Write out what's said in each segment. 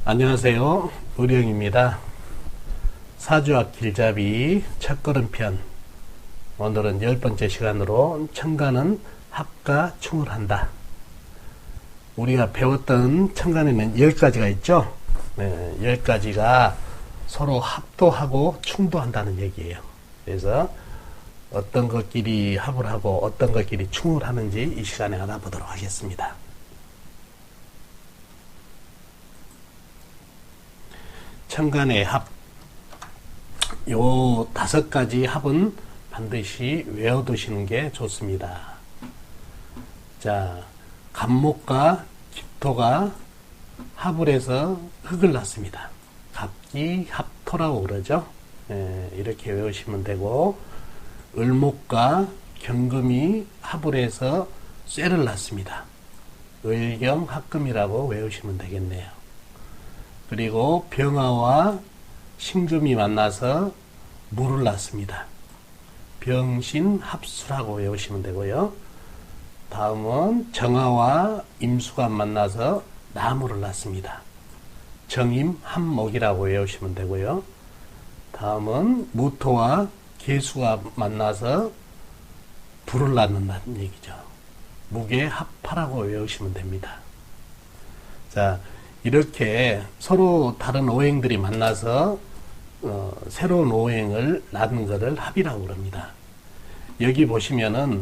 안녕하세요. 의령입니다. 사주학 길잡이 첫걸음편. 오늘은 10번째 시간으로 천간은 합과 충을 한다. 우리가 배웠던 천간에는 10가지가 있죠. 10가지가 서로 합도 하고 충도 한다는 얘기예요. 그래서 어떤 것끼리 합을 하고 어떤 것끼리 충을 하는지 이 시간에 알아보도록 하겠습니다. 천간의 합, 요 5가지 합은 반드시 외워두시는 게 좋습니다. 자, 갑목과 기토가 합을 해서 흙을 낳습니다. 갑기 합토라고 그러죠. 이렇게 외우시면 되고, 을목과 경금이 합을 해서 쇠를 낳습니다. 을경합금이라고 외우시면 되겠네요. 그리고 병화와 신금이 만나서 물을 낳습니다. 병신합수라고 외우시면 되고요. 다음은 정화와 임수가 만나서 나무를 낳습니다. 정임합목이라고 외우시면 되고요. 다음은 무토와 계수가 만나서 불을 낳는다는 얘기죠. 무게합파라고 외우시면 됩니다. 자, 이렇게 서로 다른 오행들이 만나서 새로운 오행을 낳는 것을 합이라고 그럽니다. 여기 보시면은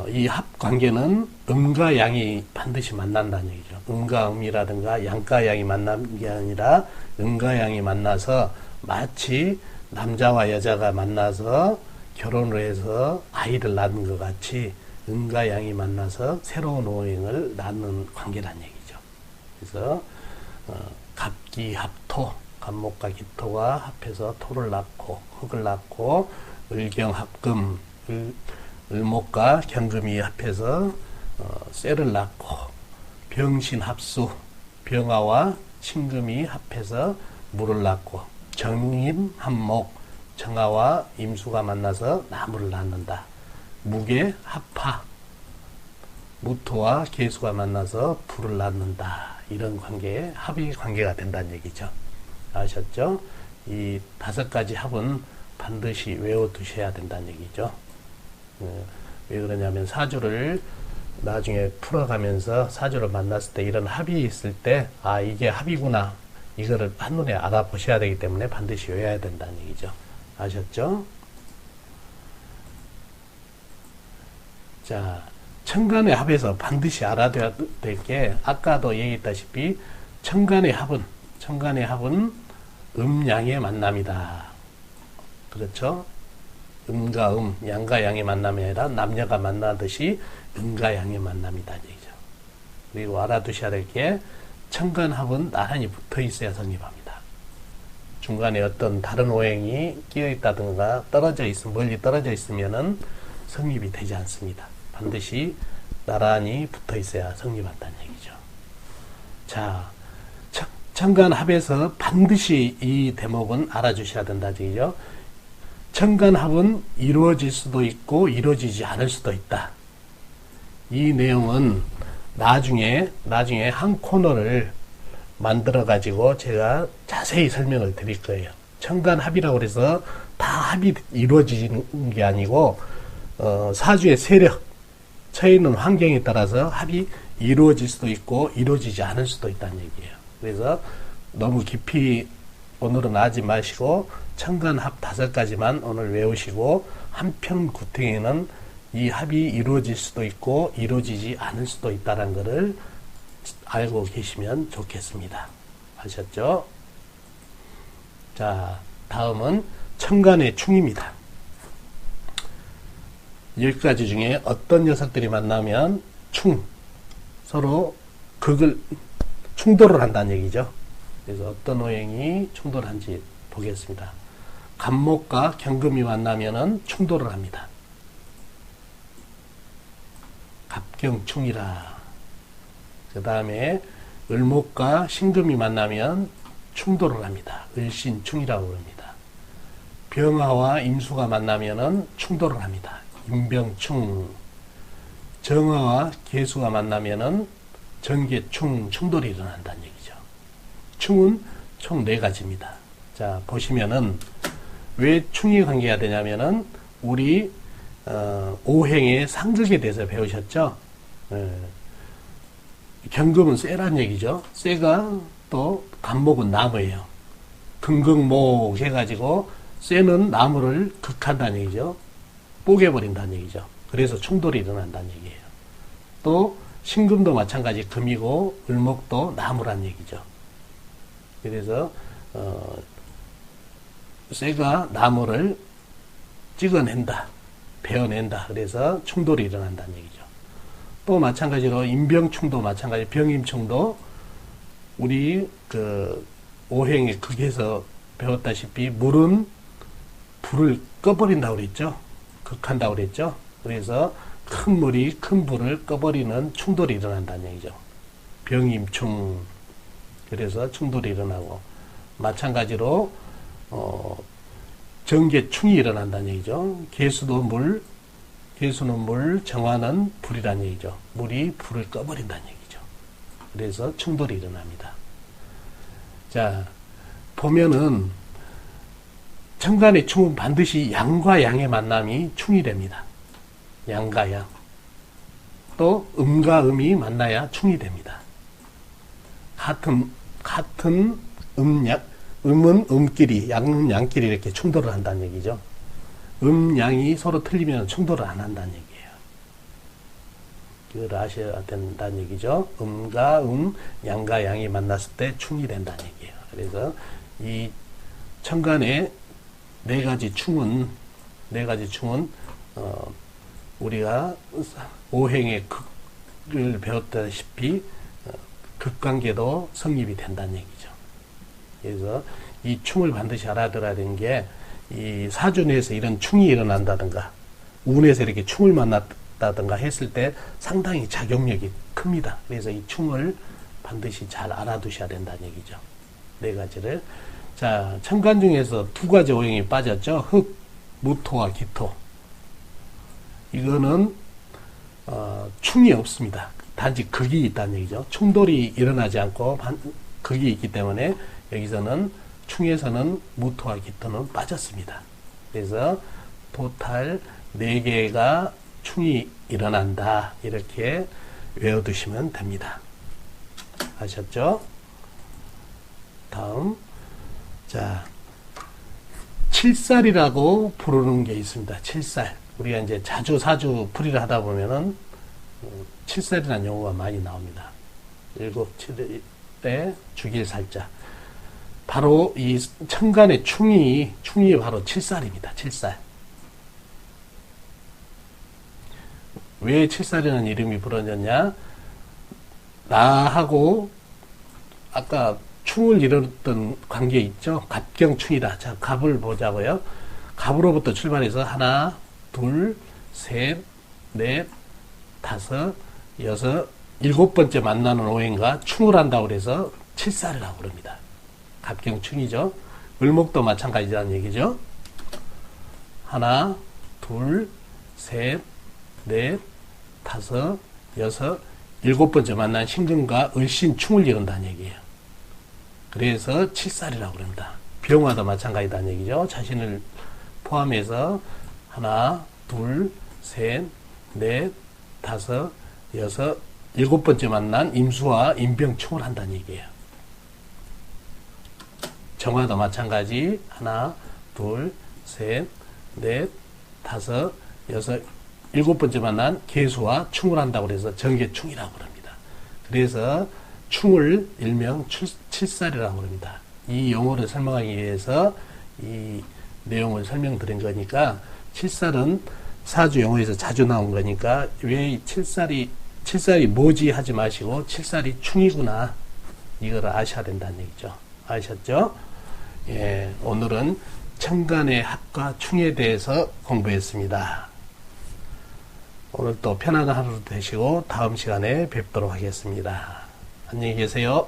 이 합 관계는 음과 양이 반드시 만난다는 얘기죠. 음과 음이라든가 양과 양이 만난 게 아니라 음과 양이 만나서 마치 남자와 여자가 만나서 결혼을 해서 아이를 낳는 것 같이 음과 양이 만나서 새로운 오행을 낳는 관계라는 얘기죠. 그래서 갑기합토, 갑목과 기토가 합해서 토를 낳고 흙을 낳고, 을경합금, 을목과 경금이 합해서 쇠를 낳고, 병신합수, 병화와 신금이 합해서 물을 낳고, 정임합목, 정화와 임수가 만나서 나무를 낳는다. 무게합파, 무토와 계수가 만나서 불을 낳는다. 이런 관계에 합의 관계가 된다는 얘기죠. 아셨죠? 이 5가지 합은 반드시 외워두셔야 된다는 얘기죠. 왜 그러냐면 사주를 나중에 풀어가면서 사주를 만났을 때 이런 합이 있을 때, 아, 이게 합이구나. 이거를 한눈에 알아보셔야 되기 때문에 반드시 외워야 된다는 얘기죠. 아셨죠? 자, 천간의 합에서 반드시 알아둬야 될 게, 아까도 얘기했다시피 천간의 합은 음양의 만남이다. 그렇죠? 음과 양과 양의 만남이 아니라 남녀가 만나듯이 음과 양의 만남이다 얘기죠. 그리고 알아두셔야 될 게, 천간합은 나란히 붙어 있어야 성립합니다. 중간에 어떤 다른 오행이 끼어 있다든가 멀리 떨어져 있으면은 성립이 되지 않습니다. 반드시 나란히 붙어 있어야 성립한다는 얘기죠. 자, 천간합에서 반드시 이 대목은 알아주셔야 된다는 얘기죠. 천간합은 이루어질 수도 있고 이루어지지 않을 수도 있다. 이 내용은 나중에 한 코너를 만들어 가지고 제가 자세히 설명을 드릴 거예요. 천간합이라고 해서 다 합이 이루어지는 게 아니고, 사주의 세력, 처해 있는 환경에 따라서 합이 이루어질 수도 있고 이루어지지 않을 수도 있다는 얘기예요. 그래서 너무 깊이 오늘은 하지 마시고 천간합 5가지만 오늘 외우시고, 한편 구탱에는 이 합이 이루어질 수도 있고 이루어지지 않을 수도 있다는 것을 알고 계시면 좋겠습니다. 아셨죠? 자, 다음은 천간의 충입니다. 10가지 중에 어떤 녀석들이 만나면 서로 충돌을 한다는 얘기죠. 그래서 어떤 오행이 충돌한지 보겠습니다. 갑목과 경금이 만나면은 충돌을 합니다. 갑경충이라. 그 다음에 을목과 신금이 만나면 충돌을 합니다. 을신충이라고 합니다. 병화와 임수가 만나면은 충돌을 합니다. 임병충. 정화와 계수가 만나면은 정계충 충돌이 일어난다는 얘기죠. 충은 총 4가지입니다. 자, 보시면은 왜 충이 관계가 되냐면은 우리 오행의 상극에 대해서 배우셨죠? 경금은 쇠란 얘기죠. 쇠가 또 간목은 나무예요. 금극목 해가지고 쇠는 나무를 극한다는 얘기죠. 뽀개버린다는 얘기죠. 그래서 충돌이 일어난다는 얘기예요. 또 신금도 마찬가지 금이고 을목도 나무란 얘기죠. 그래서 쇠가 나무를 찍어낸다, 베어낸다. 그래서 충돌이 일어난다는 얘기죠. 또 마찬가지로 인병충도 마찬가지, 병임충도 우리 오행의 극에서 배웠다시피 물은 불을 꺼버린다고 그랬죠. 극한다고 그랬죠. 그래서 큰 물이 큰 불을 꺼버리는 충돌이 일어난다는 얘기죠. 병임충. 그래서 충돌이 일어나고, 마찬가지로 정계충이 일어난다는 얘기죠. 개수는 물, 정화는 불이라는 얘기죠. 물이 불을 꺼버린다는 얘기죠. 그래서 충돌이 일어납니다. 자, 보면은 천간의 충은 반드시 양과 양의 만남이 충이 됩니다. 양과 양. 또 음과 음이 만나야 충이 됩니다. 같은 음은 음끼리, 양은 양끼리 이렇게 충돌을 한다는 얘기죠. 양이 서로 틀리면 충돌을 안 한다는 얘기예요. 이걸 아셔야 된다는 얘기죠. 음과 양과 양이 만났을 때 충이 된다는 얘기예요. 그래서 이 천간의 4가지 충은 우리가 오행의 극을 배웠다시피 극관계도 성립이 된다는 얘기죠. 그래서 이 충을 반드시 알아들어야 되는 게, 이 사주에서 이런 충이 일어난다든가 운에서 이렇게 충을 만났다든가 했을 때 상당히 작용력이 큽니다. 그래서 이 충을 반드시 잘 알아두셔야 된다는 얘기죠. 4가지를. 자, 천간 중에서 2가지 오행이 빠졌죠. 흙, 무토와 기토. 이거는 충이 없습니다. 단지 극이 있다는 얘기죠. 충돌이 일어나지 않고 극이 있기 때문에 여기서는 충에서는 무토와 기토는 빠졌습니다. 그래서 토탈 4개가 충이 일어난다. 이렇게 외워두시면 됩니다. 아셨죠? 다음, 자, 칠살이라고 부르는 게 있습니다. 칠살. 우리가 이제 자주 사주 풀이를 하다 보면은 칠살이라는 용어가 많이 나옵니다. 7, 7에 죽일 살자. 바로 이 천간의 충이 바로 칠살입니다. 칠살. 왜 칠살이라는 이름이 불어졌냐? 나하고 아까 충을 이뤘던 관계 있죠? 갑경충이다. 자, 갑을 보자고요. 갑으로부터 출발해서 하나, 둘, 셋, 넷, 다섯, 여섯, 7번째 만나는 오행과 충을 한다고 그래서 칠살이라고 그럽니다. 갑경충이죠. 을목도 마찬가지라는 얘기죠. 하나, 둘, 셋, 넷, 다섯, 여섯, 7번째 만난 신금과 을신충을 이룬다는 얘기예요. 그래서 칠살이라고 그럽니다. 병화도 마찬가지다는 얘기죠. 자신을 포함해서 하나, 둘, 셋, 넷, 다섯, 여섯, 7번째 만난 임수와 임병충을 한다는 얘기예요. 정화도 마찬가지. 하나, 둘, 셋, 넷, 다섯, 여섯, 7번째 만난 계수와 충을 한다고 해서 정계충이라고 합니다. 그래서 충을 일명 칠살이라고 합니다. 이 용어를 설명하기 위해서 이 내용을 설명드린 거니까, 칠살은 사주 용어에서 자주 나온 거니까 왜 칠살이 뭐지 하지 마시고 칠살이 충이구나, 이걸 아셔야 된다는 얘기죠. 아셨죠? 예, 오늘은 천간의 합과 충에 대해서 공부했습니다. 오늘 또 편안한 하루 되시고 다음 시간에 뵙도록 하겠습니다. 안녕히 계세요.